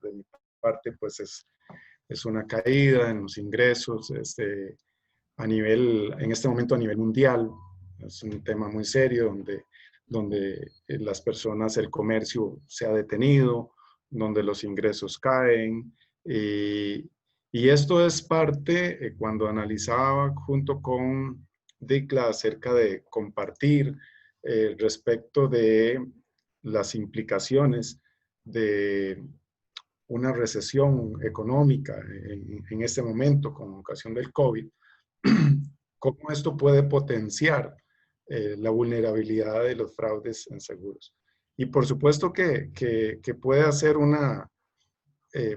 de mi parte, pues es una caída en los ingresos en este momento a nivel mundial. Es un tema muy serio donde las personas, el comercio se ha detenido, donde los ingresos caen. Y esto es parte, cuando analizaba junto con Dicla acerca de compartir respecto de las implicaciones de una recesión económica en este momento con ocasión del COVID, cómo esto puede potenciar la vulnerabilidad de los fraudes en seguros. Y por supuesto que puede hacer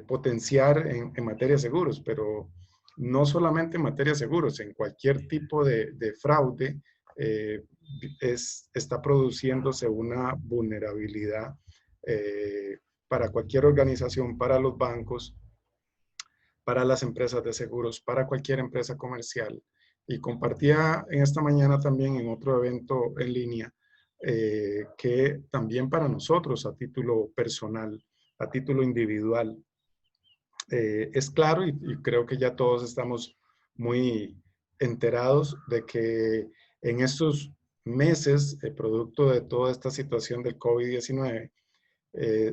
potenciar en materia de seguros, pero no solamente en materia de seguros, en cualquier tipo de fraude está produciéndose una vulnerabilidad para cualquier organización, para los bancos, para las empresas de seguros, para cualquier empresa comercial. Y compartía en esta mañana también en otro evento en línea que también para nosotros a título personal, a título individual, es claro y creo que ya todos estamos muy enterados de que en estos meses, producto de toda esta situación del COVID-19,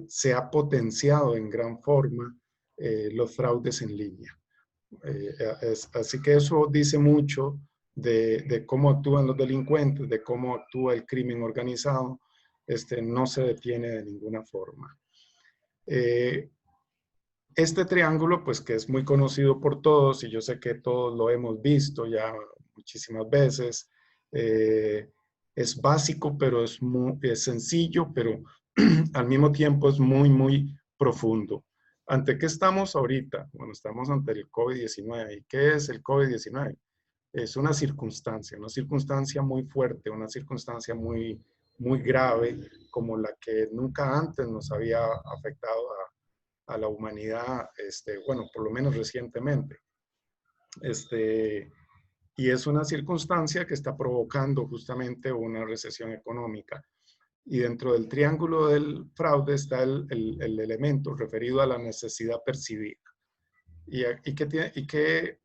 se ha potenciado en gran forma los fraudes en línea. Así que eso dice mucho de cómo actúan los delincuentes, de cómo actúa el crimen organizado. No se detiene de ninguna forma. Este triángulo, pues que es muy conocido por todos y yo sé que todos lo hemos visto ya muchísimas veces, es básico, pero es sencillo, pero al mismo tiempo es muy, muy profundo. ¿Ante qué estamos ahorita? Bueno, estamos ante el COVID-19. ¿Y qué es el COVID-19? Es una circunstancia muy fuerte, una circunstancia muy, muy grave, como la que nunca antes nos había afectado a la humanidad, bueno, por lo menos recientemente. Y es una circunstancia que está provocando justamente una recesión económica. Y dentro del triángulo del fraude está el elemento referido a la necesidad percibida.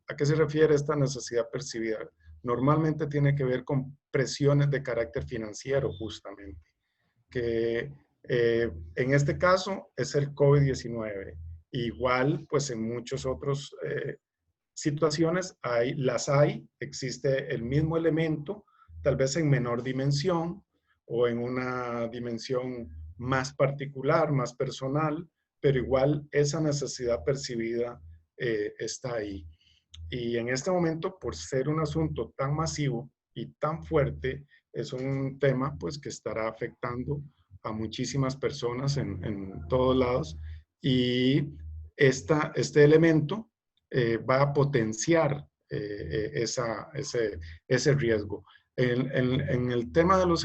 ¿A qué se refiere esta necesidad percibida? Normalmente tiene que ver con presiones de carácter financiero, justamente, que en este caso es el COVID-19. Igual, pues en muchos otros situaciones existe el mismo elemento, tal vez en menor dimensión o en una dimensión más particular, más personal, pero igual esa necesidad percibida está ahí. Y en este momento, por ser un asunto tan masivo y tan fuerte, es un tema pues que estará afectando a muchísimas personas en todos lados y este elemento va a potenciar ese riesgo. En el tema de los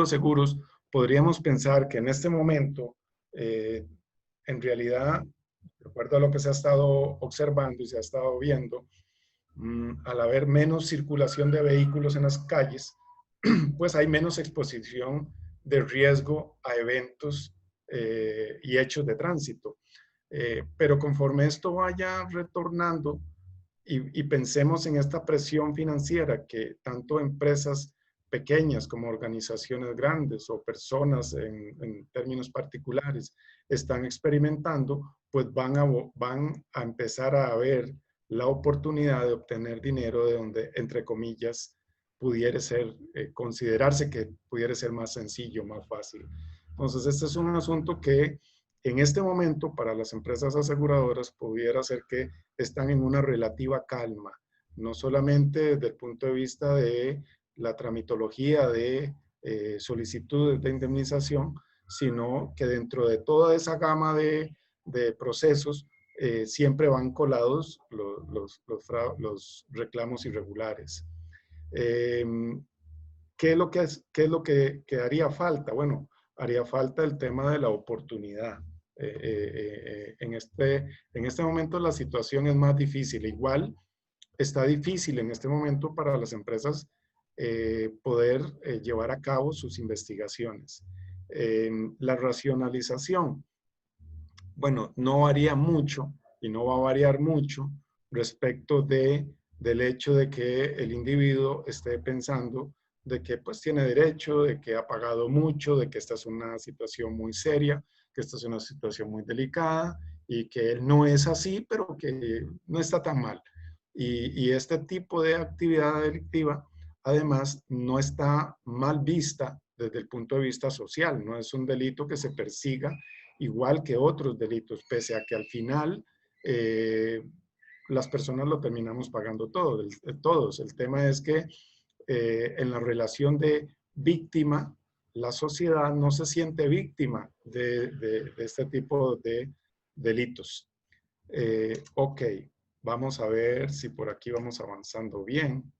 seguros, podríamos pensar que en este momento, en realidad, de acuerdo a lo que se ha estado observando y se ha estado viendo, al haber menos circulación de vehículos en las calles, pues hay menos exposición de riesgo a eventos y hechos de tránsito. Pero conforme esto vaya retornando y pensemos en esta presión financiera que tanto empresas pequeñas como organizaciones grandes o personas en términos particulares están experimentando, pues van a empezar a ver la oportunidad de obtener dinero de donde, entre comillas, pudiera ser, considerarse que pudiera ser más sencillo, más fácil. Entonces, este es un asunto que en este momento para las empresas aseguradoras pudiera ser que están en una relativa calma, no solamente desde el punto de vista de la tramitología de solicitudes de indemnización, sino que dentro de toda esa gama de procesos siempre van colados los reclamos irregulares. ¿Qué es lo que haría falta? Bueno, haría falta el tema de la oportunidad. En este momento la situación es más difícil. Igual está difícil en este momento para las empresas poder llevar a cabo sus investigaciones. La racionalización bueno, no varía mucho y no va a variar mucho respecto del hecho de que el individuo esté pensando de que pues tiene derecho, de que ha pagado mucho, de que esta es una situación muy seria, que esta es una situación muy delicada y que él no es así, pero que no está tan mal. Y este tipo de actividad delictiva, además, no está mal vista desde el punto de vista social, no es un delito que se persiga igual que otros delitos, pese a que al final las personas lo terminamos pagando todos. El tema es que en la relación de víctima, la sociedad no se siente víctima de este tipo de delitos. Ok, vamos a ver si por aquí vamos avanzando bien.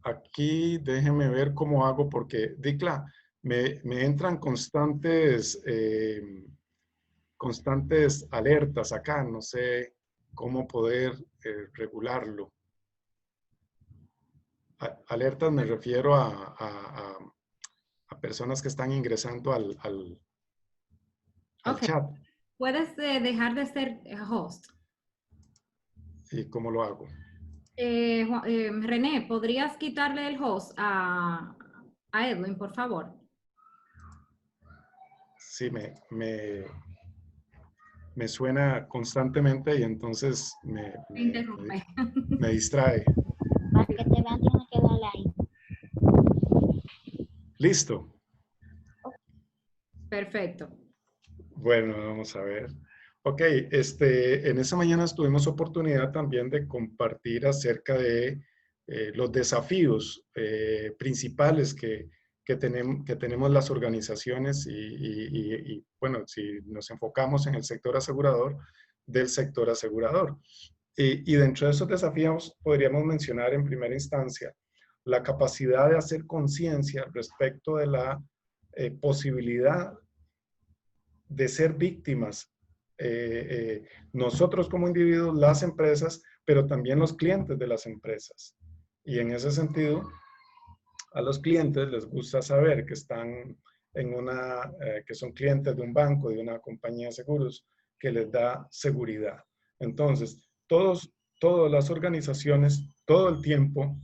Aquí déjenme ver cómo hago porque, Dicla, me entran constantes alertas acá, no sé cómo poder regularlo. Alertas me refiero a personas que están ingresando al Ok, chat. puedes dejar de ser host. ¿Y cómo lo hago? René, ¿podrías quitarle el host a Edwin, por favor? Sí, me suena constantemente y entonces Me interrumpe. me distrae. Para que te vean, tienes que darle ahí. Listo. Perfecto. Bueno, vamos a ver. Ok, en esa mañana tuvimos oportunidad también de compartir acerca de los desafíos principales que tenemos las organizaciones y, bueno, si nos enfocamos en el sector asegurador, del sector asegurador. Y dentro de esos desafíos podríamos mencionar en primera instancia la capacidad de hacer conciencia respecto de la posibilidad de ser víctimas, nosotros como individuos, las empresas, pero también los clientes de las empresas. Y en ese sentido, a los clientes les gusta saber que están que son clientes de un banco, de una compañía de seguros, que les da seguridad. Entonces, todas las organizaciones, todo el tiempo,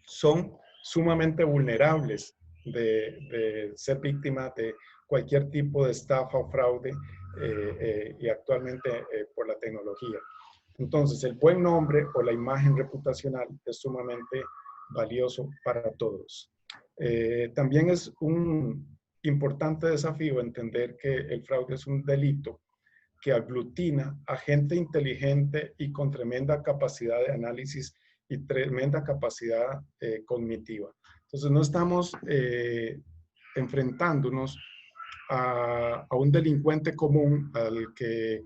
son sumamente vulnerables de ser víctimas de cualquier tipo de estafa o fraude y actualmente por la tecnología. Entonces, el buen nombre o la imagen reputacional es sumamente valioso para todos. También es un importante desafío entender que el fraude es un delito que aglutina a gente inteligente y con tremenda capacidad de análisis y tremenda capacidad cognitiva. Entonces, no estamos enfrentándonos a un delincuente común al que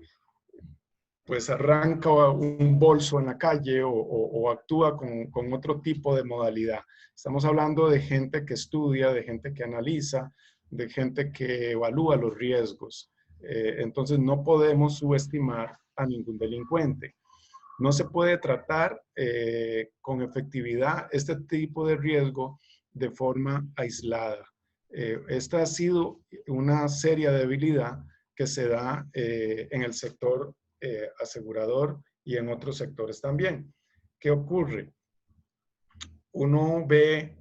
pues arranca un bolso en la calle o actúa con otro tipo de modalidad. Estamos hablando de gente que estudia, de gente que analiza, de gente que evalúa los riesgos. Entonces no podemos subestimar a ningún delincuente. No se puede tratar con efectividad este tipo de riesgo de forma aislada. Esta ha sido una seria debilidad que se da en el sector asegurador y en otros sectores también. ¿Qué ocurre? Uno ve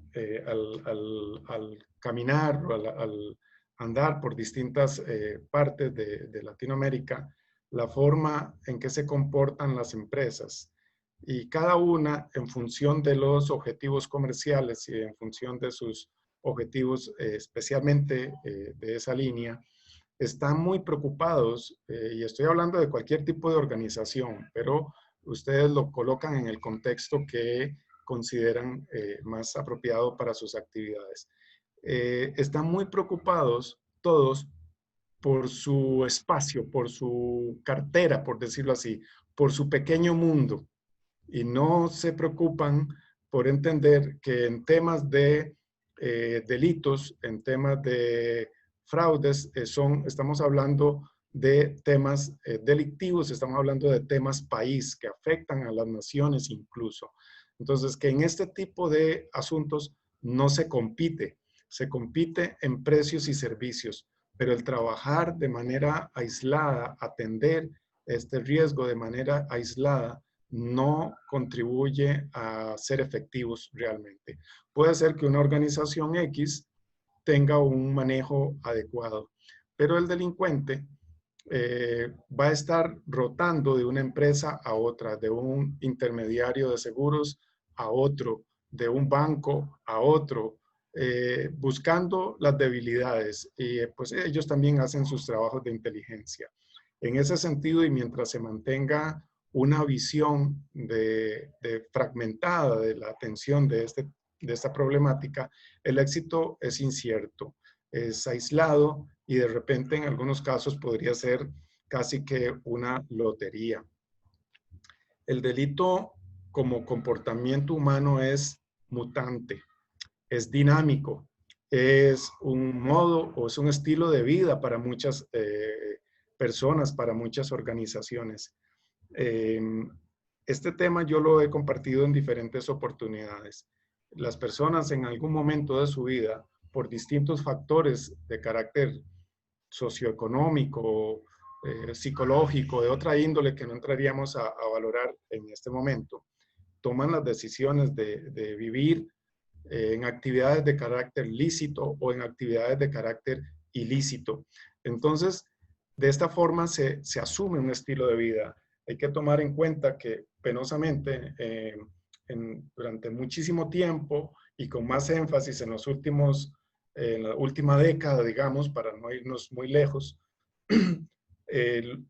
al caminar o al andar por distintas partes de Latinoamérica la forma en que se comportan las empresas y cada una en función de los objetivos comerciales y en función de sus objetivos especialmente de esa línea, están muy preocupados, y estoy hablando de cualquier tipo de organización, pero ustedes lo colocan en el contexto que consideran más apropiado para sus actividades. Están muy preocupados todos por su espacio, por su cartera, por decirlo así, por su pequeño mundo, y no se preocupan por entender que en temas de delitos, en temas de fraudes, estamos hablando de temas delictivos, estamos hablando de temas país que afectan a las naciones incluso. Entonces, que en este tipo de asuntos no se compite en precios y servicios, pero el trabajar de manera aislada, atender este riesgo de manera aislada, no contribuye a ser efectivos realmente. Puede ser que una organización X tenga un manejo adecuado, pero el delincuente va a estar rotando de una empresa a otra, de un intermediario de seguros a otro, de un banco a otro, buscando las debilidades. Y pues ellos también hacen sus trabajos de inteligencia. En ese sentido, y mientras se mantenga una visión fragmentada de la atención de esta problemática, el éxito es incierto, es aislado y de repente en algunos casos podría ser casi que una lotería. El delito como comportamiento humano es mutante, es dinámico, es un modo o es un estilo de vida para muchas personas, para muchas organizaciones. Este tema yo lo he compartido en diferentes oportunidades. Las personas en algún momento de su vida, por distintos factores de carácter socioeconómico, psicológico, de otra índole que no entraríamos a valorar en este momento, toman las decisiones de vivir en actividades de carácter lícito o en actividades de carácter ilícito. Entonces, de esta forma se asume un estilo de vida. Hay que tomar en cuenta que penosamente durante muchísimo tiempo y con más énfasis en en la última década, digamos, para no irnos muy lejos,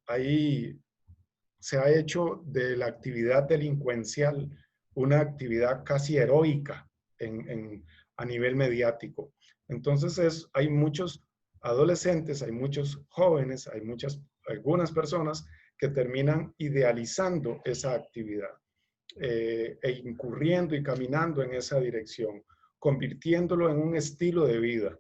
ahí se ha hecho de la actividad delincuencial una actividad casi heroica a nivel mediático. Entonces hay muchos adolescentes, hay muchos jóvenes, algunas personas que terminan idealizando esa actividad e incurriendo y caminando en esa dirección, convirtiéndolo en un estilo de vida.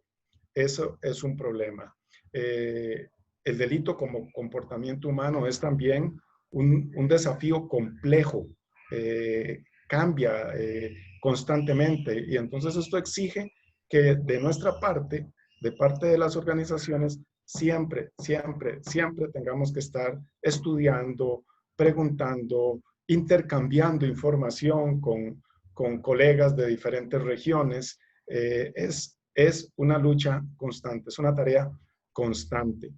Eso es un problema. El delito como comportamiento humano es también un desafío complejo, cambia constantemente y entonces esto exige que de nuestra parte, de parte de las organizaciones, siempre tengamos que estar estudiando, preguntando, intercambiando información con colegas de diferentes regiones. Es una lucha constante, es una tarea constante.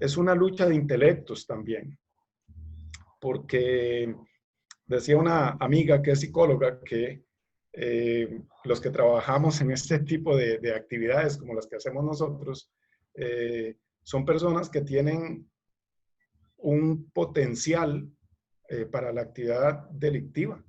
Es una lucha de intelectos también, porque decía una amiga que es psicóloga que los que trabajamos en este tipo de actividades como las que hacemos nosotros, son personas que tienen un potencial para la actividad delictiva,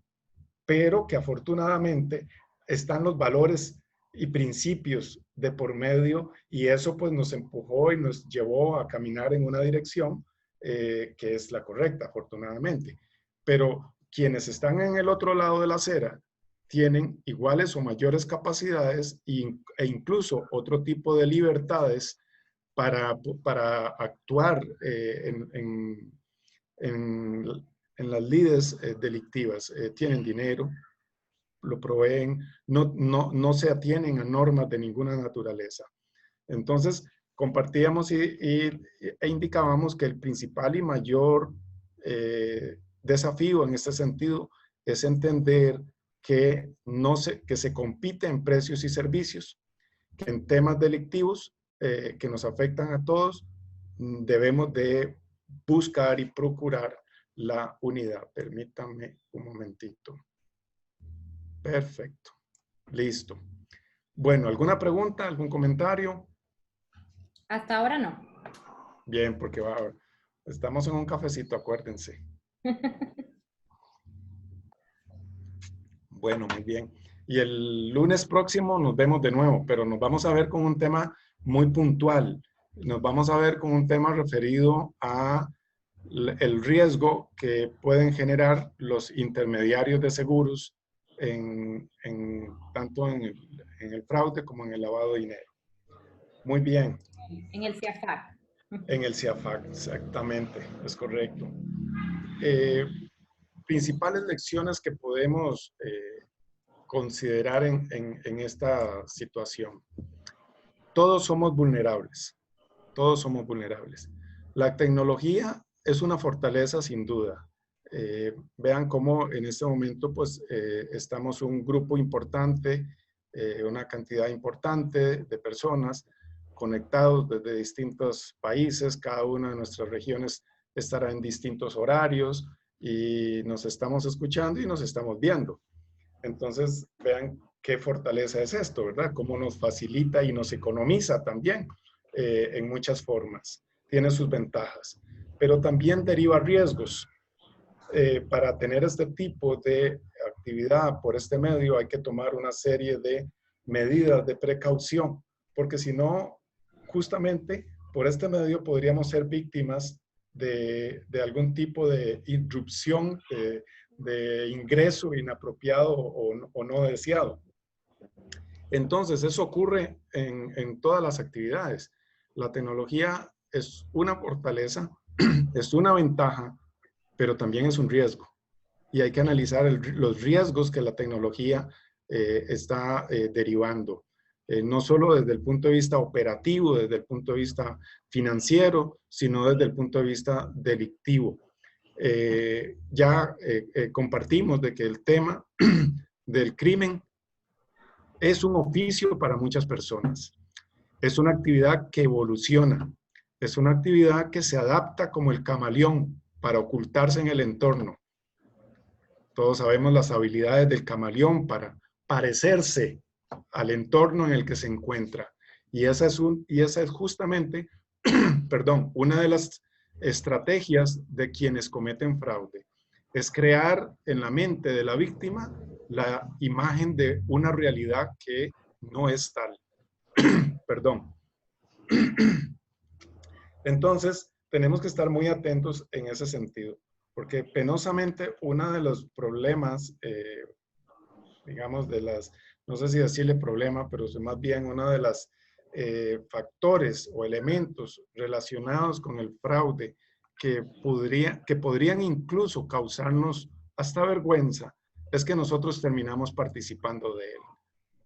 pero que afortunadamente están los valores y principios de por medio y eso pues nos empujó y nos llevó a caminar en una dirección que es la correcta, afortunadamente. Pero quienes están en el otro lado de la acera tienen iguales o mayores capacidades e incluso otro tipo de libertades para actuar en las lides delictivas. Tienen dinero, lo proveen, no se atienen a normas de ninguna naturaleza. Entonces, compartíamos e indicábamos que el principal y mayor desafío en este sentido es entender que se compite en precios y servicios, que en temas delictivos que nos afectan a todos, debemos de buscar y procurar la unidad. Permítanme un momentito. Perfecto. Listo. Bueno, ¿alguna pregunta, algún comentario? Hasta ahora no. Bien, porque estamos en un cafecito, acuérdense. Bueno, muy bien. Y el lunes próximo nos vemos de nuevo, pero nos vamos a ver con un tema muy puntual. Nos vamos a ver con un tema referido a el riesgo que pueden generar los intermediarios de seguros tanto en el fraude como en el lavado de dinero. Muy bien. En el CIAFAC. En el CIAFAC, exactamente, es correcto. Principales lecciones que podemos considerar en esta situación. Todos somos vulnerables. Todos somos vulnerables. La tecnología es una fortaleza sin duda. Vean cómo en este momento pues estamos un grupo importante, una cantidad importante de personas conectados desde distintos países. Cada una de nuestras regiones estará en distintos horarios y nos estamos escuchando y nos estamos viendo. Entonces, vean qué fortaleza es esto, ¿verdad? Cómo nos facilita y nos economiza también en muchas formas. Tiene sus ventajas, pero también deriva riesgos. Para tener este tipo de actividad por este medio hay que tomar una serie de medidas de precaución, porque si no, justamente por este medio podríamos ser víctimas de algún tipo de irrupción, de ingreso inapropiado o no deseado. Entonces, eso ocurre en todas las actividades. La tecnología es una fortaleza, es una ventaja, pero también es un riesgo. Y hay que analizar los riesgos que la tecnología está derivando. No solo desde el punto de vista operativo, desde el punto de vista financiero, sino desde el punto de vista delictivo. Compartimos de que el tema del crimen es un oficio para muchas personas. Es una actividad que evoluciona. Es una actividad que se adapta como el camaleón para ocultarse en el entorno. Todos sabemos las habilidades del camaleón para parecerse al entorno en el que se encuentra. Y esa es justamente, perdón, una de las estrategias de quienes cometen fraude. Es crear en la mente de la víctima la imagen de una realidad que no es tal. Perdón. Entonces, tenemos que estar muy atentos en ese sentido, porque penosamente uno de los problemas, digamos, no sé si decirle problema, pero es más bien uno de los factores o elementos relacionados con el fraude que podrían incluso causarnos hasta vergüenza, es que nosotros terminamos participando de él.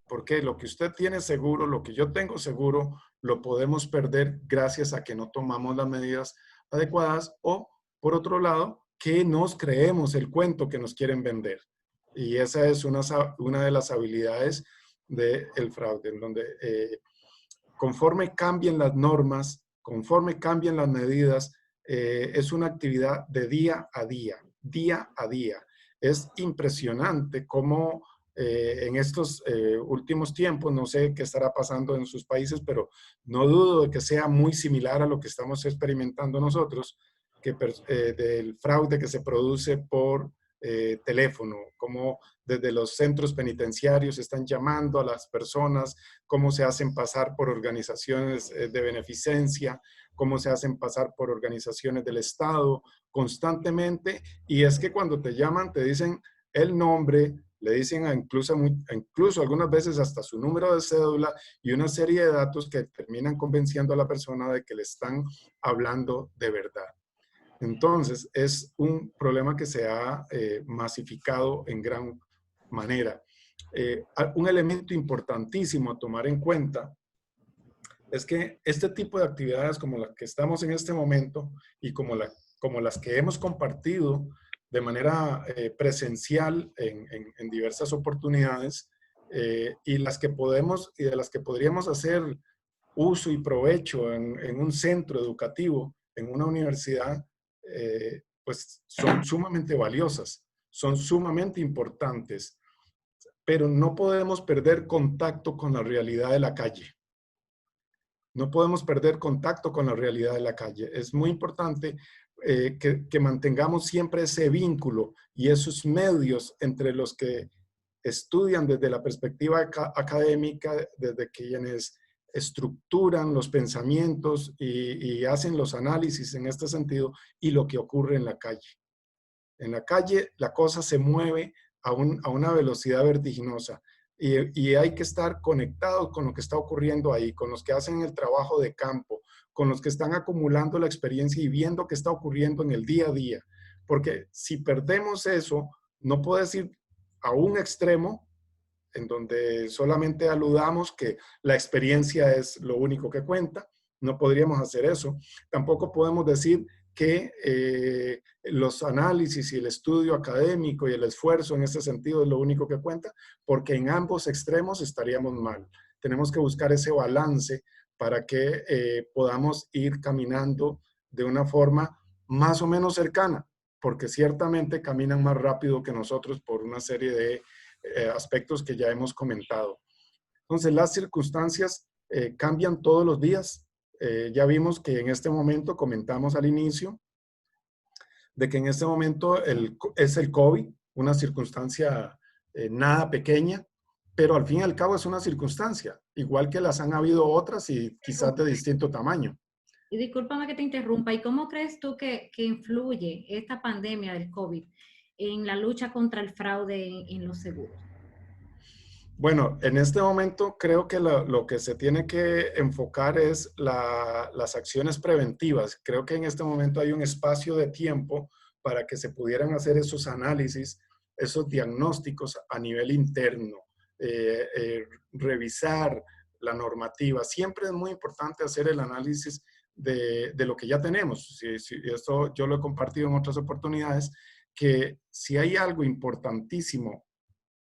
Porque lo que usted tiene seguro, lo que yo tengo seguro, lo podemos perder gracias a que no tomamos las medidas adecuadas o, por otro lado, que nos creemos el cuento que nos quieren vender. Y esa es una de las habilidades del fraude, en donde conforme cambien las normas, conforme cambien las medidas, es una actividad de día a día, día a día. Es impresionante cómo en estos últimos tiempos, no sé qué estará pasando en sus países, pero no dudo de que sea muy similar a lo que estamos experimentando nosotros, del fraude que se produce por teléfono, como desde los centros penitenciarios están llamando a las personas, cómo se hacen pasar por organizaciones de beneficencia, cómo se hacen pasar por organizaciones del Estado constantemente. Y es que cuando te llaman te dicen el nombre, le dicen incluso algunas veces hasta su número de cédula y una serie de datos que terminan convenciendo a la persona de que le están hablando de verdad. Entonces, es un problema que se ha masificado en gran manera. Un elemento importantísimo a tomar en cuenta es que este tipo de actividades como las que estamos en este momento y como las que hemos compartido de manera presencial en diversas oportunidades y de las que podríamos hacer uso y provecho en un centro educativo, en una universidad, pues son sumamente valiosas, son sumamente importantes, pero no podemos perder contacto con la realidad de la calle. No podemos perder contacto con la realidad de la calle. Es muy importante que mantengamos siempre ese vínculo y esos medios entre los que estudian desde la perspectiva académica, desde quienes estructuran los pensamientos y hacen los análisis en este sentido, y lo que ocurre en la calle. En la calle la cosa se mueve a una velocidad vertiginosa y hay que estar conectados con lo que está ocurriendo ahí, con los que hacen el trabajo de campo, con los que están acumulando la experiencia y viendo qué está ocurriendo en el día a día. Porque si perdemos eso, no puedes ir a un extremo en donde solamente aludamos que la experiencia es lo único que cuenta, No podríamos hacer eso. Tampoco podemos decir que los análisis y el estudio académico y el esfuerzo en ese sentido es lo único que cuenta, porque en ambos extremos estaríamos mal. Tenemos que buscar ese balance para que podamos ir caminando de una forma más o menos cercana, porque ciertamente caminan más rápido que nosotros por una serie de aspectos que ya hemos comentado. Entonces, las circunstancias cambian todos los días. Ya vimos que en este momento, comentamos al inicio, de que en este momento es el COVID, una circunstancia nada pequeña, pero al fin y al cabo es una circunstancia, igual que las han habido otras y quizás de distinto tamaño. Y discúlpame que te interrumpa, ¿y cómo crees tú que influye esta pandemia del COVID en la lucha contra el fraude en los seguros? Bueno, en este momento creo que lo que se tiene que enfocar es las acciones preventivas. Creo que en este momento hay un espacio de tiempo para que se pudieran hacer esos análisis, esos diagnósticos a nivel interno, revisar la normativa. Siempre es muy importante hacer el análisis de lo que ya tenemos. Esto yo lo he compartido en otras oportunidades, que si hay algo importantísimo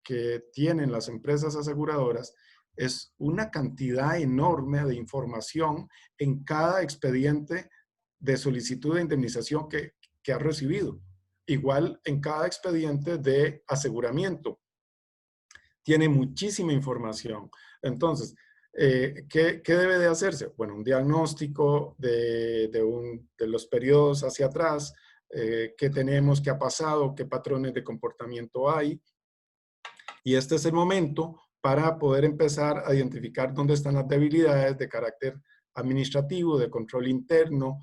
que tienen las empresas aseguradoras es una cantidad enorme de información en cada expediente de solicitud de indemnización que ha recibido. Igual en cada expediente de aseguramiento. Tiene muchísima información. Entonces, ¿qué debe de hacerse? Bueno, un diagnóstico de los periodos hacia atrás, qué tenemos, qué ha pasado, qué patrones de comportamiento hay. Y este es el momento para poder empezar a identificar dónde están las debilidades de carácter administrativo, de control interno,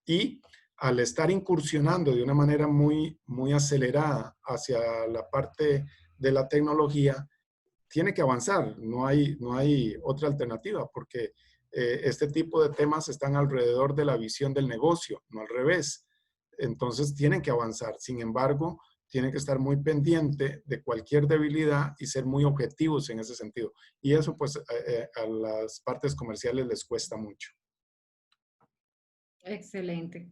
y al estar incursionando de una manera muy acelerada hacia la parte de la tecnología, tiene que avanzar. No hay otra alternativa, porque este tipo de temas están alrededor de la visión del negocio, no al revés. Entonces tienen que avanzar. Sin embargo, tienen que estar muy pendiente de cualquier debilidad y ser muy objetivos en ese sentido. Y eso pues a las partes comerciales les cuesta mucho. Excelente.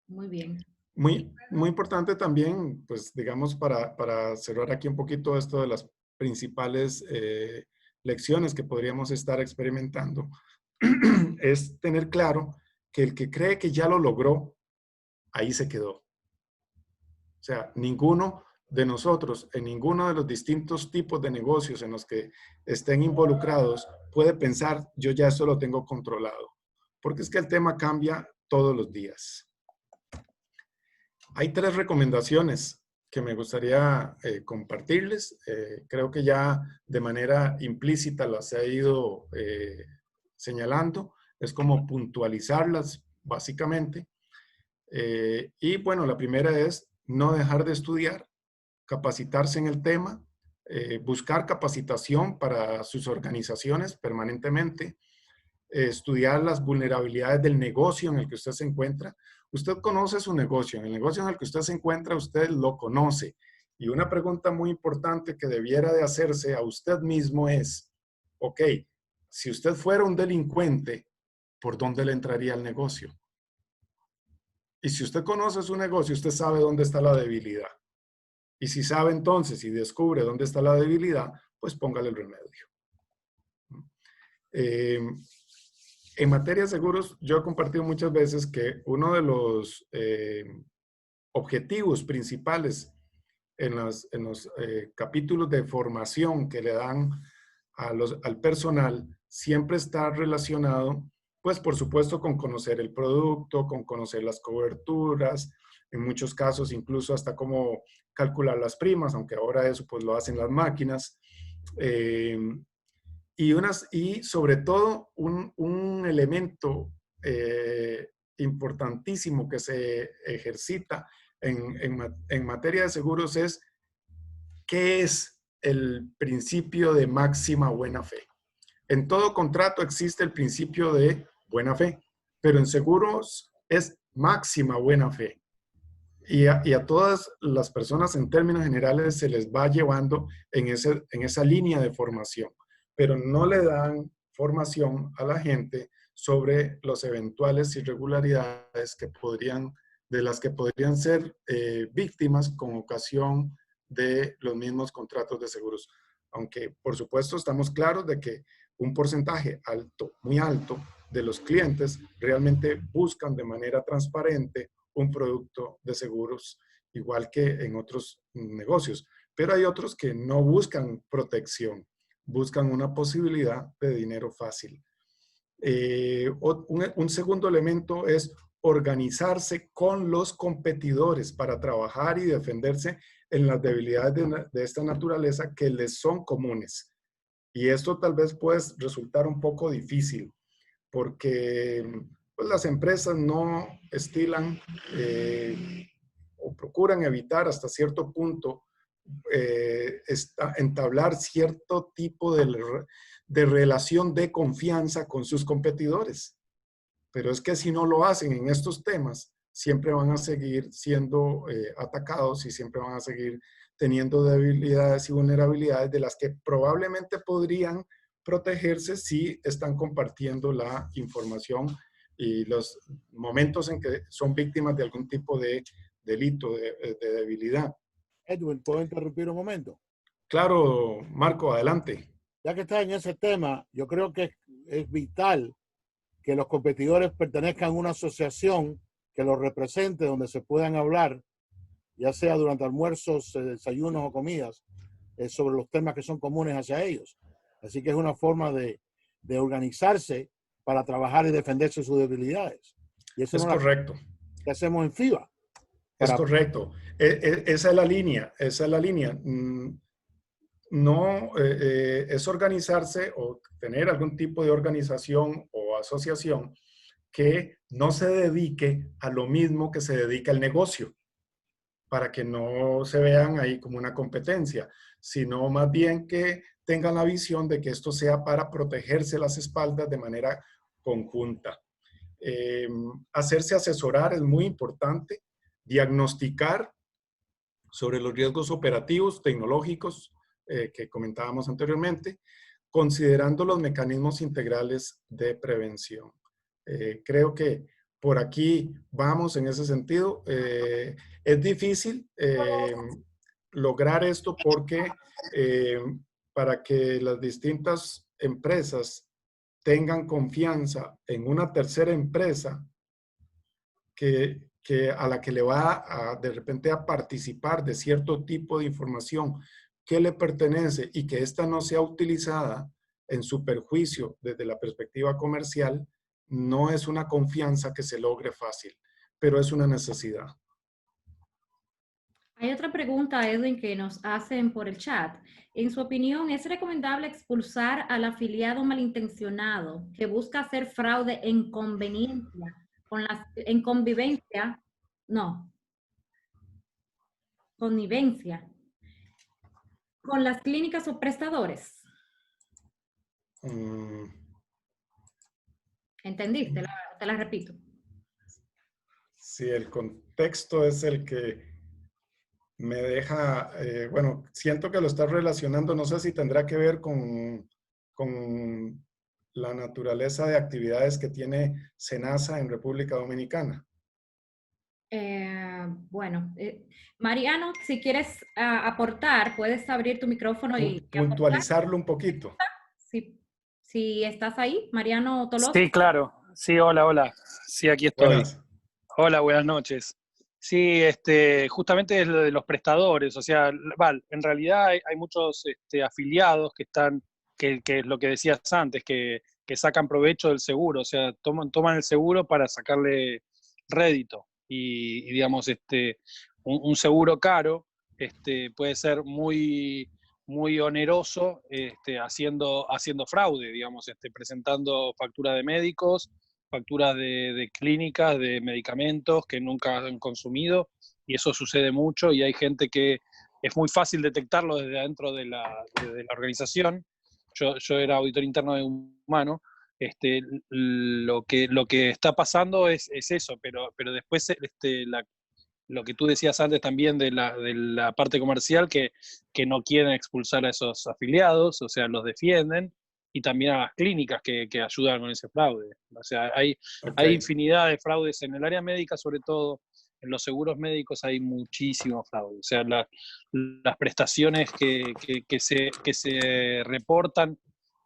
Muy bien. Muy importante también, pues digamos, para cerrar aquí un poquito esto de las principales lecciones que podríamos estar experimentando, es tener claro que el que cree que ya lo logró, ahí se quedó. O sea, ninguno de nosotros, en ninguno de los distintos tipos de negocios en los que estén involucrados, puede pensar, yo ya eso lo tengo controlado. Porque es que el tema cambia todos los días. Hay 3 recomendaciones que me gustaría compartirles. Creo que ya de manera implícita las he ido señalando. Es como puntualizarlas, básicamente. Y bueno, la primera es no dejar de estudiar, capacitarse en el tema, buscar capacitación para sus organizaciones permanentemente, estudiar las vulnerabilidades del negocio en el que usted se encuentra. Usted conoce su negocio, en el negocio en el que usted se encuentra, usted lo conoce. Y una pregunta muy importante que debiera de hacerse a usted mismo es, ok, si usted fuera un delincuente, ¿por dónde le entraría al negocio? Y si usted conoce su negocio, usted sabe dónde está la debilidad. Y si sabe entonces y descubre dónde está la debilidad, pues póngale el remedio. En materia de seguros, yo he compartido muchas veces que uno de los objetivos principales en los capítulos de formación que le dan al personal siempre está relacionado, pues por supuesto, con conocer el producto, con conocer las coberturas, en muchos casos incluso hasta cómo calcular las primas, aunque ahora eso pues lo hacen las máquinas. Y sobre todo un elemento importantísimo que se ejercita en materia de seguros es ¿qué es el principio de máxima buena fe? En todo contrato existe el principio de buena fe, pero en seguros es máxima buena fe. Y a todas las personas en términos generales se les va llevando en esa línea de formación, pero no le dan formación a la gente sobre las eventuales irregularidades de las que podrían ser víctimas con ocasión de los mismos contratos de seguros. Aunque, por supuesto, estamos claros de que un porcentaje alto, muy alto, de los clientes realmente buscan de manera transparente un producto de seguros, igual que en otros negocios. Pero hay otros que no buscan protección, buscan una posibilidad de dinero fácil. Un segundo elemento es organizarse con los competidores para trabajar y defenderse en las debilidades de esta naturaleza que les son comunes. Y esto tal vez puede resultar un poco difícil porque pues, las empresas no estilan o procuran evitar hasta cierto punto entablar cierto tipo de relación de confianza con sus competidores. Pero es que si no lo hacen en estos temas, siempre van a seguir siendo atacados y siempre van a seguir teniendo debilidades y vulnerabilidades de las que probablemente podrían protegerse si están compartiendo la información y los momentos en que son víctimas de algún tipo de delito, de debilidad. Edwin, ¿puedo interrumpir un momento? Claro, Marco, adelante. Ya que estás en ese tema, yo creo que es vital que los competidores pertenezcan a una asociación que los represente, donde se puedan hablar, ya sea durante almuerzos, desayunos o comidas, sobre los temas que son comunes hacia ellos. Así que es una forma de organizarse para trabajar y defenderse de sus debilidades. Y eso es correcto. Que hacemos en FIBA. Es correcto. Esa es la línea, esa es la línea. No es organizarse o tener algún tipo de organización o asociación que no se dedique a lo mismo que se dedica el negocio, para que no se vean ahí como una competencia, sino más bien que tengan la visión de que esto sea para protegerse las espaldas de manera conjunta. Hacerse asesorar es muy importante, diagnosticar sobre los riesgos operativos, tecnológicos, que comentábamos anteriormente, considerando los mecanismos integrales de prevención. Creo que por aquí vamos en ese sentido. Es difícil lograr esto porque para que las distintas empresas tengan confianza en una tercera empresa a la que le va de repente a participar de cierto tipo de información que le pertenece y que ésta no sea utilizada en su perjuicio desde la perspectiva comercial, no es una confianza que se logre fácil, pero es una necesidad. Hay otra pregunta, Edwin, que nos hacen por el chat. En su opinión, ¿es recomendable expulsar al afiliado malintencionado que busca hacer fraude en conveniencia, en convivencia? No. Connivencia. ¿Con las clínicas o prestadores? ¿Entendiste? Te la repito. Sí, el contexto es el que me deja, bueno, siento que lo estás relacionando, no sé si tendrá que ver con la naturaleza de actividades que tiene SENASA en República Dominicana. Bueno, Mariano, si quieres aportar, puedes abrir tu micrófono y puntualizarlo un poquito. Si estás ahí, Mariano Tolosa. Sí, claro. Sí, hola. Sí, aquí estoy. Buenas. Hola, buenas noches. Sí, justamente es lo de los prestadores, o sea, en realidad hay muchos afiliados que están, que es lo que decías antes, que sacan provecho del seguro, o sea, toman el seguro para sacarle rédito. Y digamos, un seguro caro puede ser muy, muy oneroso haciendo fraude, digamos, presentando factura de médicos, facturas de clínicas, de medicamentos que nunca han consumido, y eso sucede mucho, y hay gente que es muy fácil detectarlo desde adentro de la organización. Yo era auditor interno de Humano. Lo que está pasando es eso, pero después lo que tú decías antes también de la parte comercial, que no quieren expulsar a esos afiliados, o sea, los defienden, y también a las clínicas que ayudan con ese fraude. O sea, hay Ok. infinidad de fraudes en el área médica, sobre todo en los seguros médicos hay muchísimo fraude. O sea, las prestaciones que se reportan,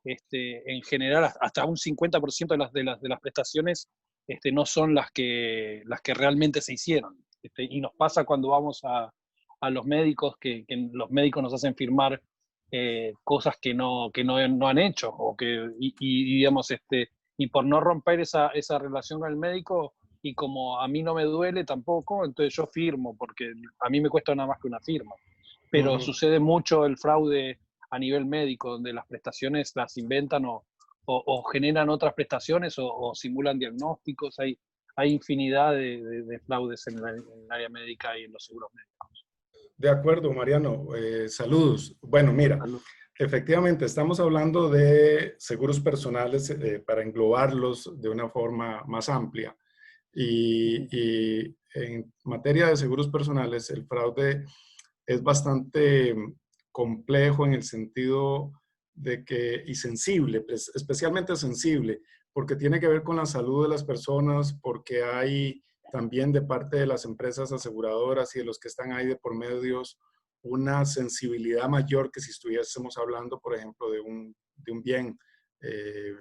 en general, hasta un 50% de las prestaciones no son las que realmente se hicieron. Y nos pasa cuando vamos a los médicos, que los médicos nos hacen firmar cosas que no han hecho, digamos, y por no romper esa relación con el médico, y como a mí no me duele tampoco, entonces yo firmo, porque a mí me cuesta nada más que una firma. Pero sucede mucho el fraude a nivel médico, donde las prestaciones las inventan o generan otras prestaciones o simulan diagnósticos. Hay infinidad de fraudes en el área médica y en los seguros médicos. De acuerdo, Mariano. Saludos. Bueno, mira, efectivamente estamos hablando de seguros personales para englobarlos de una forma más amplia. Y en materia de seguros personales, el fraude es bastante complejo en el sentido de que, y sensible, pues, especialmente sensible, porque tiene que ver con la salud de las personas, porque hay también de parte de las empresas aseguradoras y de los que están ahí de por medios una sensibilidad mayor que si estuviésemos hablando, por ejemplo, de un bien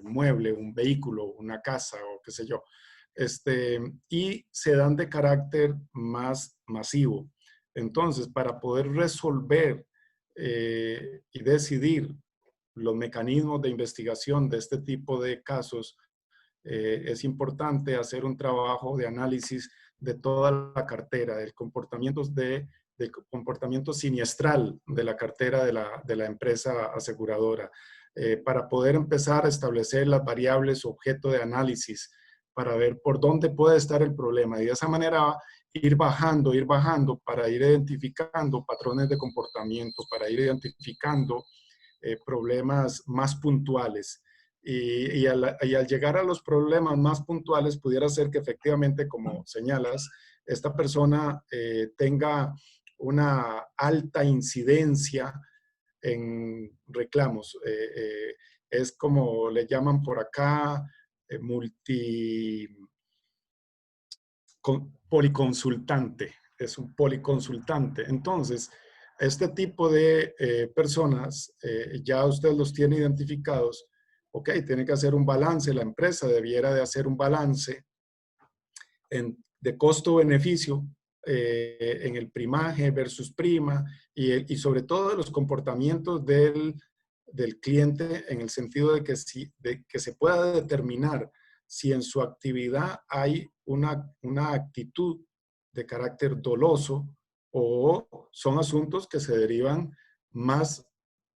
mueble, un vehículo, una casa o qué sé yo. Y se dan de carácter más masivo. Entonces, para poder resolver y decidir los mecanismos de investigación de este tipo de casos, es importante hacer un trabajo de análisis de toda la cartera, del comportamiento siniestral de la cartera de la empresa aseguradora, para poder empezar a establecer las variables objeto de análisis, para ver por dónde puede estar el problema. Y de esa manera ir bajando para ir identificando patrones de comportamiento, para ir identificando problemas más puntuales. Y al llegar a los problemas más puntuales, pudiera ser que efectivamente, como señalas, esta persona tenga una alta incidencia en reclamos. Es como le llaman por acá, policonsultante. Es un policonsultante. Entonces, este tipo de personas, ya usted los tiene identificados. Ok, tiene que hacer un balance, la empresa debiera de hacer un balance de costo-beneficio en el primaje versus prima y sobre todo de los comportamientos del cliente, en el sentido de que se pueda determinar si en su actividad hay una actitud de carácter doloso o son asuntos que se derivan más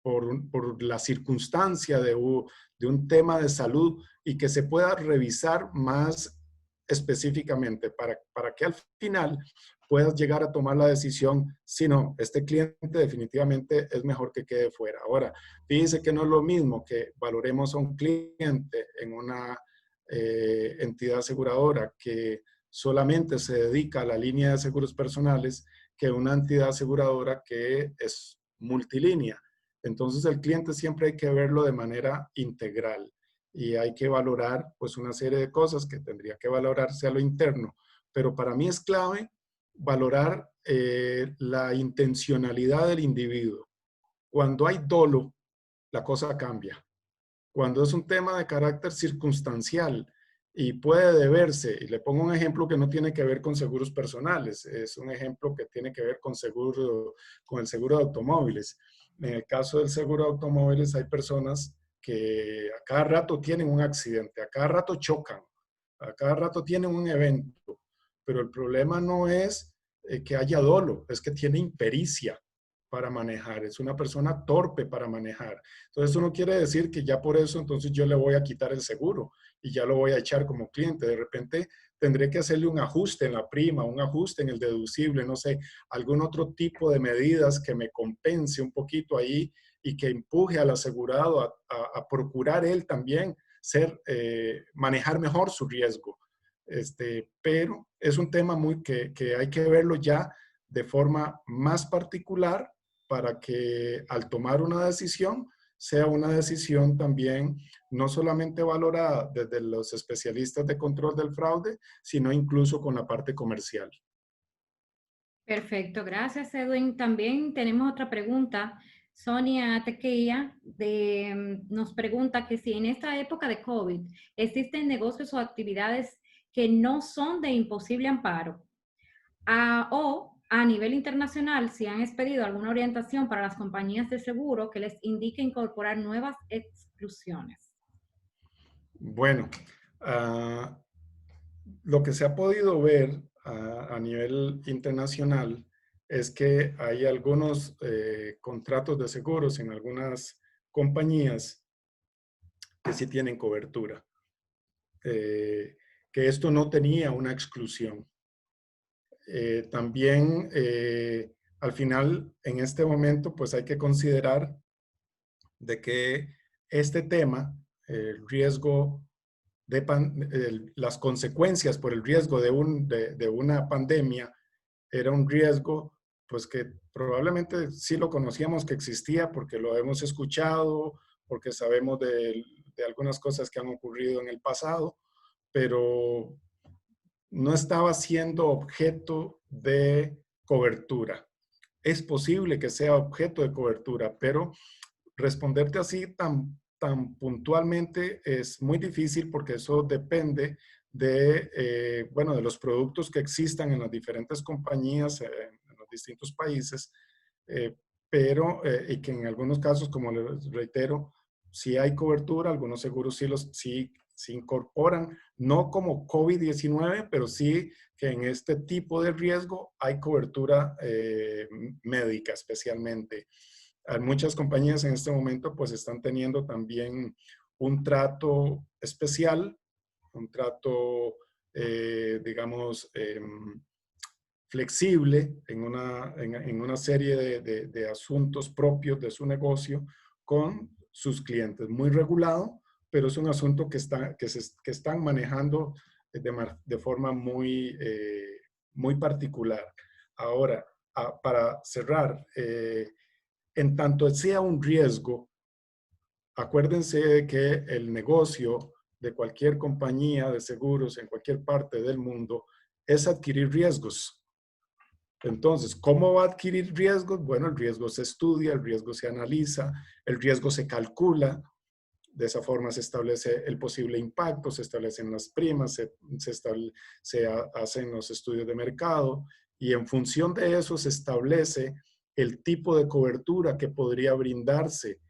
por la circunstancia de un tema de salud y que se pueda revisar más específicamente para que al final puedas llegar a tomar la decisión, si no, este cliente definitivamente es mejor que quede fuera. Ahora, fíjense que no es lo mismo que valoremos a un cliente en una entidad aseguradora que solamente se dedica a la línea de seguros personales que una entidad aseguradora que es multilínea. Entonces, el cliente siempre hay que verlo de manera integral y hay que valorar pues una serie de cosas que tendría que valorarse a lo interno. Pero para mí es clave valorar la intencionalidad del individuo. Cuando hay dolo, la cosa cambia. Cuando es un tema de carácter circunstancial y puede deberse, y le pongo un ejemplo que no tiene que ver con seguros personales, es un ejemplo que tiene que ver con el seguro de automóviles. En el caso del seguro de automóviles hay personas que a cada rato tienen un accidente, a cada rato chocan, a cada rato tienen un evento, pero el problema no es que haya dolo, es que tiene impericia para manejar, es una persona torpe para manejar. Entonces, eso no quiere decir que ya por eso entonces yo le voy a quitar el seguro y ya lo voy a echar como cliente. De repente tendré que hacerle un ajuste en la prima, un ajuste en el deducible, no sé, algún otro tipo de medidas que me compense un poquito ahí y que empuje al asegurado a procurar él también manejar mejor su riesgo. Pero es un tema que hay que verlo ya de forma más particular para que al tomar una decisión sea una decisión también no solamente valorada desde los especialistas de control del fraude, sino incluso con la parte comercial. Perfecto, gracias Edwin. También tenemos otra pregunta. Sonia Tequeya nos pregunta que si en esta época de COVID existen negocios o actividades que no son de imposible amparo, o a nivel internacional, si han expedido alguna orientación para las compañías de seguro que les indique incorporar nuevas exclusiones. Bueno, lo que se ha podido ver a nivel internacional es que hay algunos contratos de seguros en algunas compañías que sí tienen cobertura. Que esto no tenía una exclusión. También, al final, en este momento, pues hay que considerar de que este tema, el riesgo las consecuencias por el riesgo de una pandemia, era un riesgo pues que probablemente sí lo conocíamos que existía porque lo hemos escuchado, porque sabemos de algunas cosas que han ocurrido en el pasado, pero no estaba siendo objeto de cobertura. Es posible que sea objeto de cobertura, pero responderte así tan puntualmente es muy difícil porque eso depende de, bueno, de los productos que existan en las diferentes compañías en los distintos países, y que en algunos casos, como les reitero, sí hay cobertura, algunos seguros sí incorporan, no como COVID-19, pero sí que en este tipo de riesgo hay cobertura médica especialmente. Muchas compañías en este momento pues están teniendo también un trato especial, un trato, digamos, flexible en una serie de asuntos propios de su negocio con sus clientes. Muy regulado, pero es un asunto que están manejando de forma muy particular. Ahora, para cerrar, en tanto sea un riesgo, acuérdense de que el negocio de cualquier compañía de seguros en cualquier parte del mundo es adquirir riesgos. Entonces, ¿cómo va a adquirir riesgos? Bueno, el riesgo se estudia, el riesgo se analiza, el riesgo se calcula. De esa forma se establece el posible impacto, se establecen las primas, se hacen los estudios de mercado y en función de eso se establece el tipo de cobertura que podría brindarse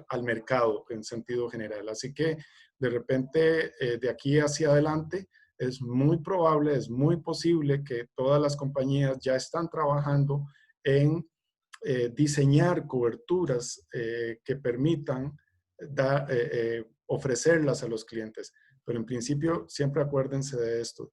al mercado en sentido general. Así que de repente de aquí hacia adelante es muy probable, es muy posible que todas las compañías ya están trabajando en diseñar coberturas que permitan ofrecerlas a los clientes. Pero en principio, siempre acuérdense de esto.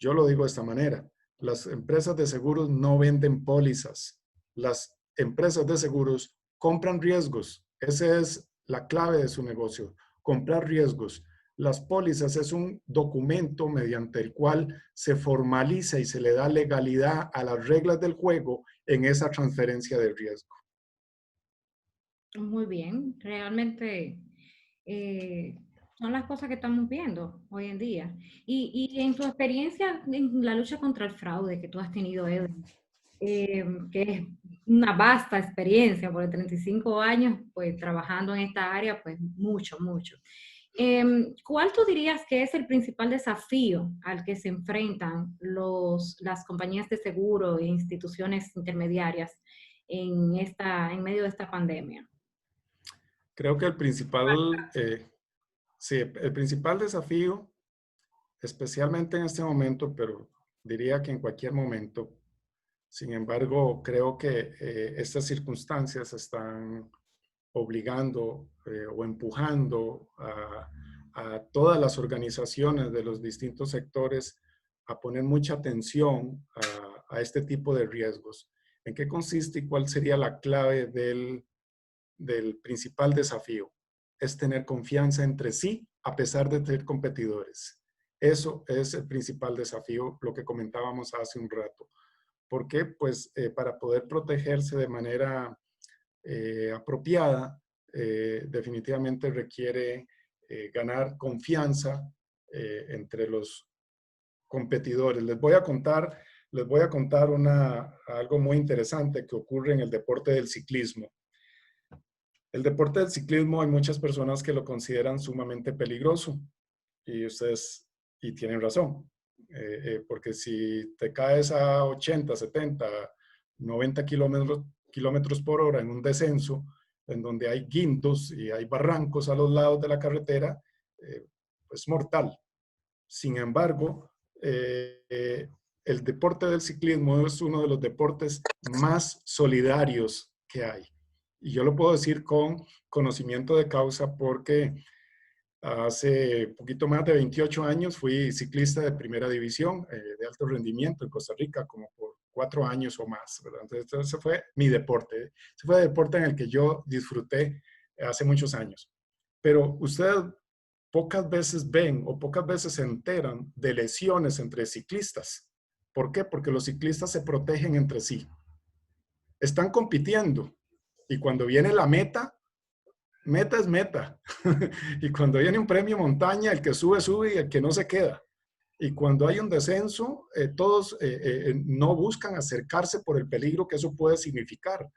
Yo lo digo de esta manera. Las empresas de seguros no venden pólizas. Las empresas de seguros compran riesgos. Esa es la clave de su negocio. Comprar riesgos. Las pólizas es un documento mediante el cual se formaliza y se le da legalidad a las reglas del juego en esa transferencia de riesgo. Muy bien, realmente son las cosas que estamos viendo hoy en día. Y en tu experiencia en la lucha contra el fraude que tú has tenido, Edwin, que es una vasta experiencia por 35 años, pues trabajando en esta área, pues mucho. ¿Cuál tú dirías que es el principal desafío al que se enfrentan las compañías de seguro e instituciones intermediarias en medio de esta pandemia? Creo que el principal desafío, especialmente en este momento, pero diría que en cualquier momento, sin embargo, creo que estas circunstancias están obligando o empujando a todas las organizaciones de los distintos sectores a poner mucha atención a este tipo de riesgos. ¿En qué consiste y cuál sería la clave del principal desafío? Es tener confianza entre sí a pesar de tener competidores. Eso es el principal desafío, lo que comentábamos hace un rato. ¿Por qué? Pues para poder protegerse de manera apropiada, definitivamente requiere ganar confianza entre los competidores. Les voy a contar algo muy interesante que ocurre en el deporte del ciclismo. El deporte del ciclismo hay muchas personas que lo consideran sumamente peligroso y ustedes, y tienen razón, porque si te caes a 80, 70, 90 kilómetros por hora en un descenso, en donde hay guindos y hay barrancos a los lados de la carretera, es mortal. Sin embargo, el deporte del ciclismo es uno de los deportes más solidarios que hay. Y yo lo puedo decir con conocimiento de causa porque hace poquito más de 28 años fui ciclista de primera división de alto rendimiento en Costa Rica, como por 4 años o más, ¿verdad? Entonces, ese fue mi deporte. Ese fue el deporte en el que yo disfruté hace muchos años. Pero ustedes pocas veces ven o pocas veces se enteran de lesiones entre ciclistas. ¿Por qué? Porque los ciclistas se protegen entre sí. Están compitiendo y cuando viene la meta, meta es meta. Y cuando viene un premio montaña, el que sube, sube y el que no se queda. Y cuando hay un descenso, todos no buscan acercarse por el peligro que eso puede significar.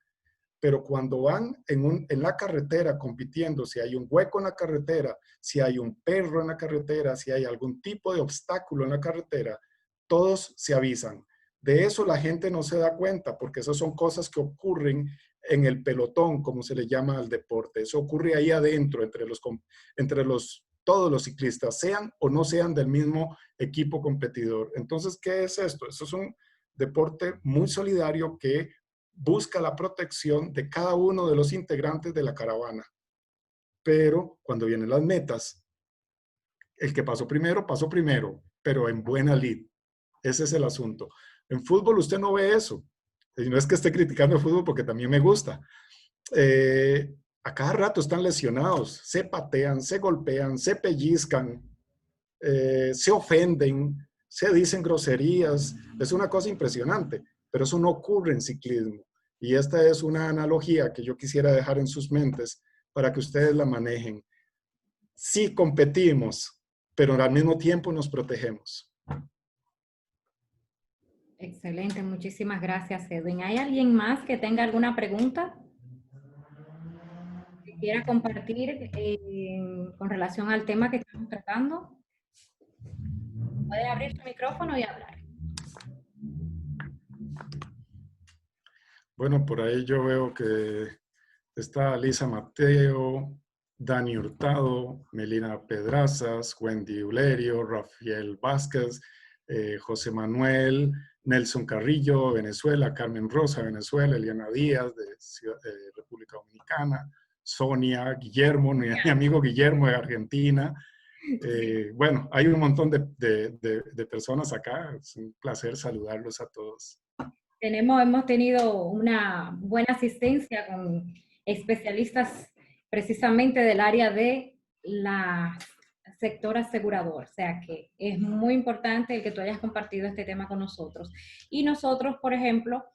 Pero cuando van en la carretera compitiendo, si hay un hueco en la carretera, si hay un perro en la carretera, si hay algún tipo de obstáculo en la carretera, todos se avisan. De eso la gente no se da cuenta, porque esas son cosas que ocurren en el pelotón, como se le llama al deporte. Eso ocurre ahí adentro, todos los ciclistas, sean o no sean del mismo equipo competidor. Entonces, ¿qué es esto? Esto es un deporte muy solidario que busca la protección de cada uno de los integrantes de la caravana. Pero cuando vienen las metas, el que pasó primero, pero en buena lid. Ese es el asunto. En fútbol usted no ve eso. Y no es que esté criticando el fútbol porque también me gusta. A cada rato están lesionados, se patean, se golpean, se pellizcan, se ofenden, se dicen groserías. Es una cosa impresionante, pero eso no ocurre en ciclismo. Y esta es una analogía que yo quisiera dejar en sus mentes para que ustedes la manejen. Sí competimos, pero al mismo tiempo nos protegemos. Excelente, muchísimas gracias, Edwin. ¿Hay alguien más que tenga alguna pregunta que quiera compartir con relación al tema que estamos tratando? Puede abrir su micrófono y hablar. Bueno, por ahí yo veo que está Lisa Mateo, Dani Hurtado, Melina Pedrazas, Wendy Ulerio, Rafael Vázquez, José Manuel, Nelson Carrillo, Venezuela, Carmen Rosa, Venezuela, Eliana Díaz, de República Dominicana, Sonia, Guillermo, mi amigo Guillermo de Argentina. Bueno, hay un montón de personas acá. Es un placer saludarlos a todos. Hemos tenido una buena asistencia con especialistas precisamente del área de la sector asegurador, o sea que es muy importante el que tú hayas compartido este tema con nosotros. Y nosotros, por ejemplo,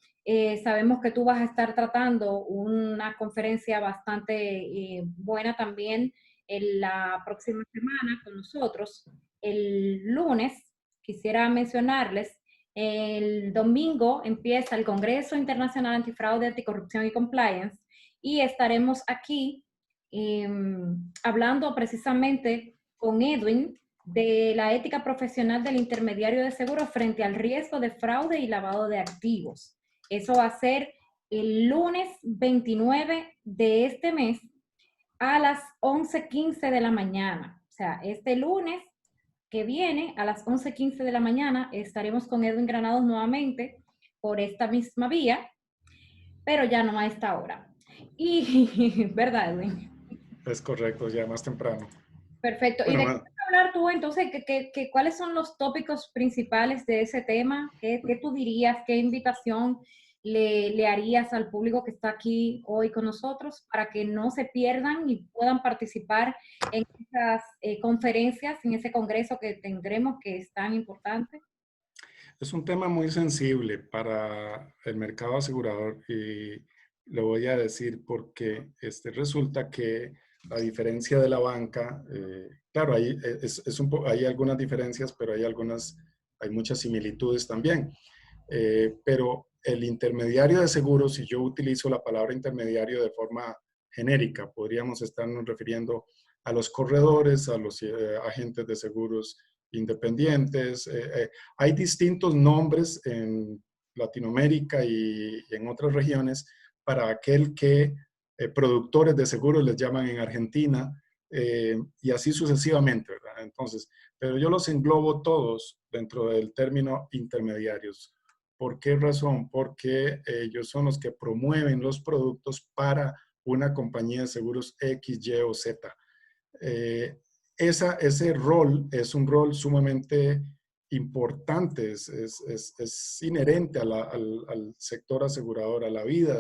sabemos que tú vas a estar tratando una conferencia bastante buena también en la próxima semana con nosotros. El lunes, quisiera mencionarles, el domingo empieza el Congreso Internacional Antifraude, Anticorrupción y Compliance y estaremos aquí hablando precisamente con Edwin de la ética profesional del intermediario de seguros frente al riesgo de fraude y lavado de activos. Eso va a ser el lunes 29 de este mes a las 11:15 de la mañana. O sea, este lunes que viene a las 11:15 de la mañana estaremos con Edwin Granados nuevamente por esta misma vía, pero ya no a esta hora. Y, ¿verdad, Edwin? Es correcto, ya más temprano. Perfecto. Bueno, ¿Y de qué vas a hablar tú entonces? ¿Cuáles son los tópicos principales de ese tema? ¿Qué tú dirías? ¿Qué invitación le harías al público que está aquí hoy con nosotros para que no se pierdan y puedan participar en esas conferencias, en ese congreso que tendremos que es tan importante? es un tema muy sensible para el mercado asegurador Le voy a decir por qué. Resulta que a diferencia de la banca, claro, hay algunas diferencias, pero hay muchas similitudes también. Pero el intermediario de seguros, si yo utilizo la palabra intermediario de forma genérica, podríamos estarnos refiriendo a los corredores, a los agentes de seguros independientes. Hay distintos nombres en Latinoamérica y en otras regiones para aquel que productores de seguros les llaman en Argentina, y así sucesivamente, ¿verdad? Entonces, pero yo los englobo todos dentro del término intermediarios. ¿Por qué razón? Porque ellos son los que promueven los productos para una compañía de seguros X, Y o Z. Ese rol es un rol sumamente importante, es inherente al sector asegurador, a la vida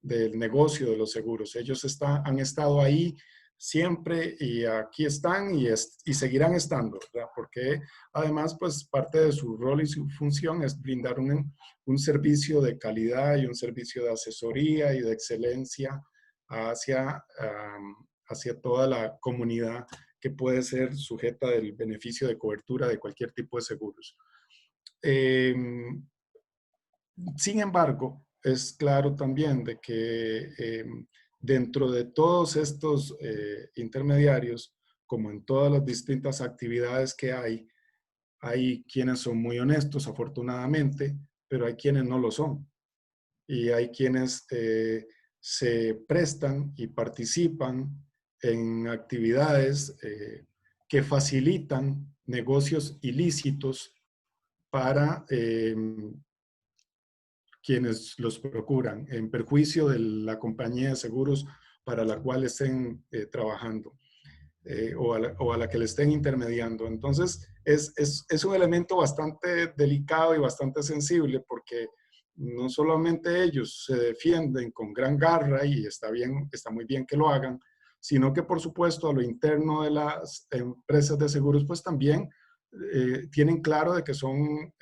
del negocio de los seguros. Ellos han estado ahí siempre y aquí están y seguirán estando, ¿verdad? Porque además, pues parte de su rol y su función es brindar un servicio de calidad y un servicio de asesoría y de excelencia hacia toda la comunidad que puede ser sujeta del beneficio de cobertura de cualquier tipo de seguros. Sin embargo, es claro también de que dentro de todos estos intermediarios, como en todas las distintas actividades que hay quienes son muy honestos, afortunadamente, pero hay quienes no lo son. Y hay quienes se prestan y participan en actividades que facilitan negocios ilícitos para quienes los procuran, en perjuicio de la compañía de seguros para la cual estén trabajando o a la que le estén intermediando. Entonces, es un elemento bastante delicado y bastante sensible porque no solamente ellos se defienden con gran garra y está muy bien que lo hagan, sino que por supuesto a lo interno de las empresas de seguros pues también tienen claro de que son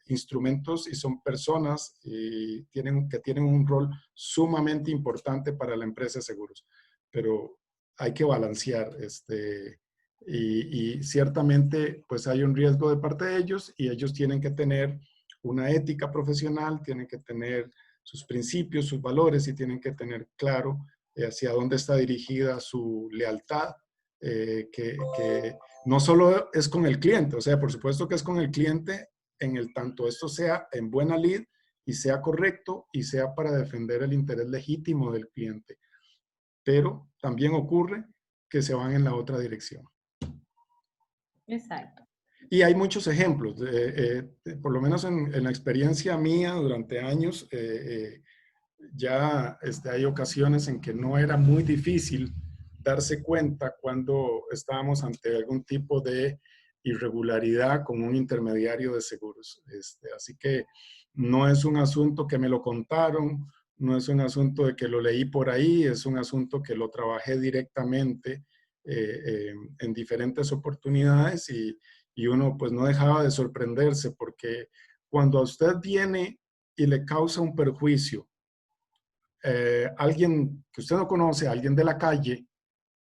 instrumentos y son personas que tienen un rol sumamente importante para la empresa de seguros. Pero hay que balancear y ciertamente pues hay un riesgo de parte de ellos y ellos tienen que tener una ética profesional, tienen que tener sus principios, sus valores y tienen que tener claro hacia dónde está dirigida su lealtad, que no solo es con el cliente, o sea, por supuesto que es con el cliente en el tanto esto sea en buena lid y sea correcto y sea para defender el interés legítimo del cliente. Pero también ocurre que se van en la otra dirección. Exacto. Y hay muchos ejemplos, por lo menos en la experiencia mía durante años, ya hay ocasiones en que no era muy difícil darse cuenta cuando estábamos ante algún tipo de irregularidad con un intermediario de seguros. Así que no es un asunto que me lo contaron, no es un asunto de que lo leí por ahí, es un asunto que lo trabajé directamente en diferentes oportunidades y uno pues no dejaba de sorprenderse porque cuando a usted viene y le causa un perjuicio, alguien que usted no conoce, alguien de la calle,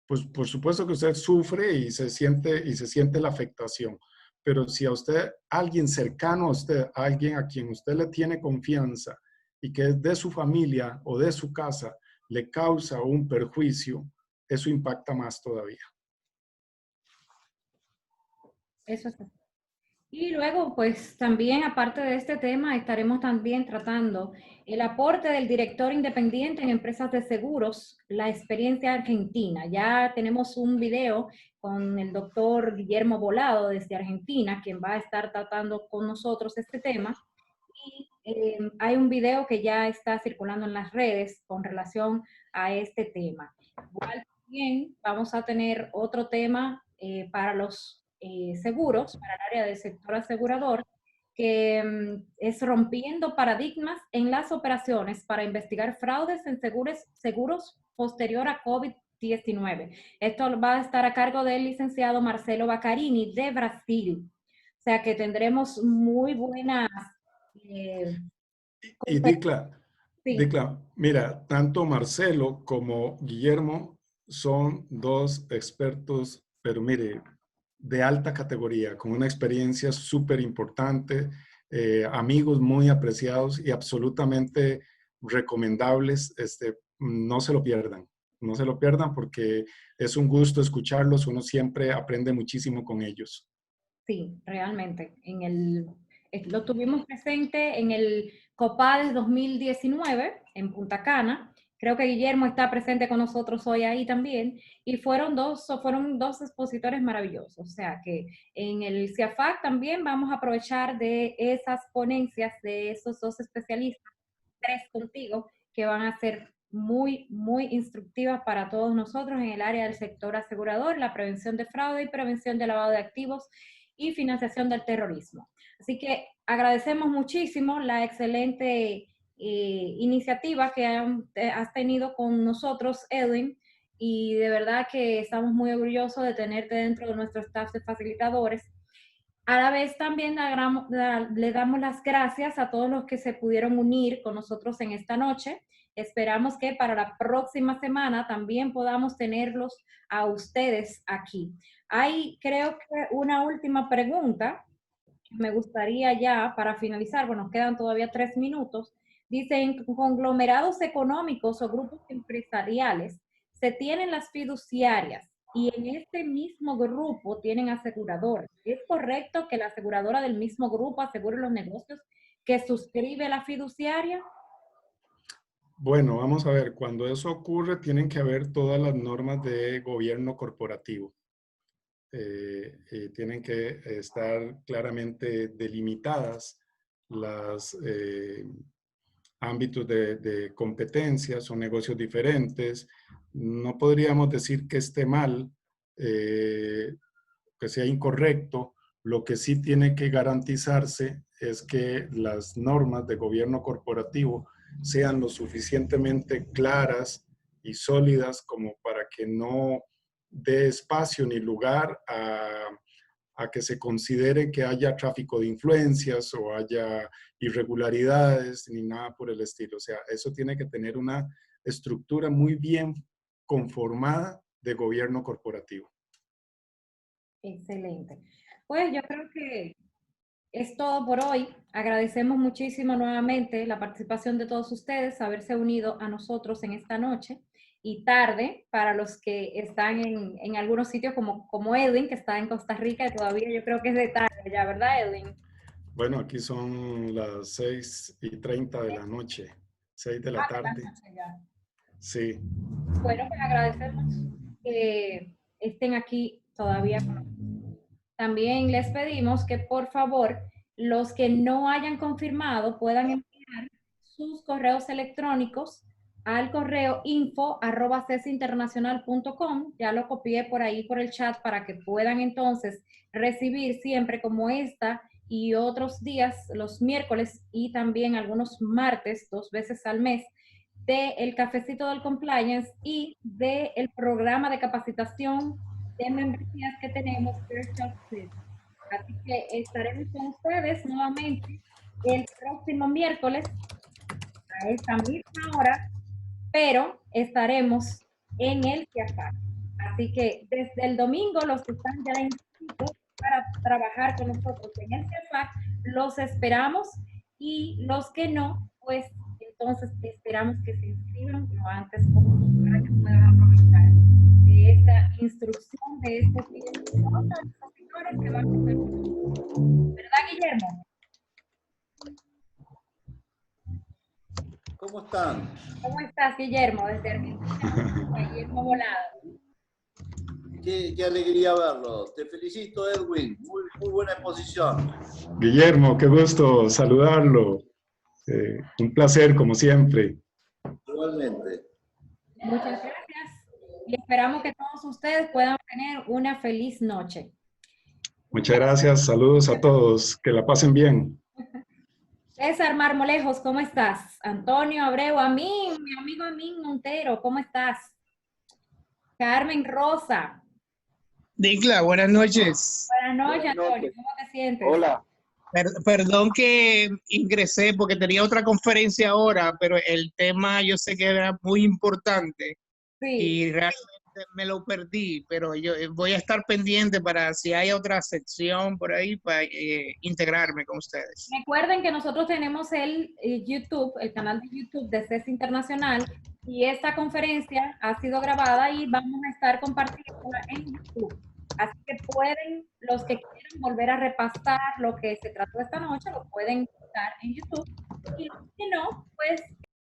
pues por supuesto que usted sufre y se siente la afectación. Pero si a usted, alguien cercano a usted, alguien a quien usted le tiene confianza y que es de su familia o de su casa, le causa un perjuicio, eso impacta más todavía. Eso es. Y luego, pues también, aparte de este tema, estaremos también tratando el aporte del director independiente en empresas de seguros, la experiencia argentina. Ya tenemos un video con el doctor Guillermo Volado desde Argentina, quien va a estar tratando con nosotros este tema. Y hay un video que ya está circulando en las redes con relación a este tema. Igual también vamos a tener otro tema para los seguros, para el área del sector asegurador, que es rompiendo paradigmas en las operaciones para investigar fraudes en seguros posterior a COVID-19. Esto va a estar a cargo del licenciado Marcelo Baccarini de Brasil. O sea que tendremos muy buenas... Y Dicla, Sí, Mira, tanto Marcelo como Guillermo son dos expertos, pero mire, de alta categoría, con una experiencia súper importante, amigos muy apreciados y absolutamente recomendables. No se lo pierdan, no se lo pierdan porque es un gusto escucharlos, uno siempre aprende muchísimo con ellos. sí, realmente. Lo tuvimos presente en el COPADES 2019 en Punta Cana. Creo que Guillermo está presente con nosotros hoy ahí también. Y fueron dos expositores maravillosos. O sea que en el CIAFAC también vamos a aprovechar de esas ponencias de esos dos especialistas, tres contigo, que van a ser muy, muy instructivas para todos nosotros en el área del sector asegurador, la prevención de fraude y prevención de lavado de activos y financiación del terrorismo. Así que agradecemos muchísimo la excelente iniciativa que has tenido con nosotros, Edwin, y de verdad que estamos muy orgullosos de tenerte dentro de nuestro staff de facilitadores. A la vez también le damos las gracias a todos los que se pudieron unir con nosotros en esta noche. Esperamos que para la próxima semana también podamos tenerlos a ustedes aquí. Hay, creo que una última pregunta que me gustaría ya para finalizar, bueno, nos quedan todavía 3 minutos. Dice, en conglomerados económicos o grupos empresariales se tienen las fiduciarias y en este mismo grupo tienen aseguradoras. ¿Es correcto que la aseguradora del mismo grupo asegure los negocios que suscribe la fiduciaria? Bueno, vamos a ver, cuando eso ocurre tienen que haber todas las normas de gobierno corporativo. Tienen que estar claramente delimitadas las ámbitos de competencia, son negocios diferentes. No podríamos decir que esté mal, que sea incorrecto. Lo que sí tiene que garantizarse es que las normas de gobierno corporativo sean lo suficientemente claras y sólidas como para que no dé espacio ni lugar a que se considere que haya tráfico de influencias o haya irregularidades ni nada por el estilo. O sea, eso tiene que tener una estructura muy bien conformada de gobierno corporativo. Excelente. Pues yo creo que es todo por hoy. Agradecemos muchísimo nuevamente la participación de todos ustedes, haberse unido a nosotros en esta noche y tarde para los que están en algunos sitios como Edwin, que está en Costa Rica y todavía yo creo que es de tarde ya, ¿verdad, Edwin? Bueno, aquí son las 6:30 de la noche, 6 de la Ah, de la tarde. noche ya. Sí. Bueno, pues agradecemos que estén aquí todavía con nosotros. También les pedimos que por favor los que no hayan confirmado puedan enviar sus correos electrónicos al correo info@cesinternacional.com. Ya lo copié por ahí por el chat para que puedan entonces recibir siempre como esta y otros días, los miércoles y también algunos martes, 2 veces al mes, del cafecito del compliance y del programa de capacitación de membresías que tenemos, Virtual Suite. Así que estaremos con ustedes nuevamente el próximo miércoles a esta misma hora, pero estaremos en el CIAFAC. Así que desde el domingo, los que están ya inscritos para trabajar con nosotros en el CIAFAC, los esperamos y los que no, pues entonces esperamos que se inscriban lo antes posible para que puedan aprovechar de esta instrucción, de estos expositores que van a estar con nosotros. ¿Verdad, Guillermo? ¿Cómo están? ¿Cómo estás, Guillermo? Desde Argentina, Guillermo Volado. Qué alegría verlo. Te felicito, Edwin. Muy buena exposición. Guillermo, qué gusto saludarlo. Un placer, como siempre. Igualmente. Muchas gracias y esperamos que todos ustedes puedan tener una feliz noche. Muchas gracias, saludos a todos, que la pasen bien. César Marmolejos, ¿cómo estás? Antonio Abreu, mi amigo Amin Montero, ¿cómo estás? Carmen Rosa. Dicla, buenas noches. Buenas noches, Antonio, ¿cómo te sientes? Hola, Perdón que ingresé porque tenía otra conferencia ahora, pero el tema yo sé que era muy importante Sí, y realmente me lo perdí, pero yo voy a estar pendiente para si hay otra sección por ahí para integrarme con ustedes. recuerden que nosotros tenemos el YouTube, el canal de YouTube de CES Internacional, y esta conferencia ha sido grabada y vamos a estar compartiéndola en YouTube. Así que pueden, los que quieran volver a repasar lo que se trató esta noche, lo pueden buscar en YouTube. Y los que no, pues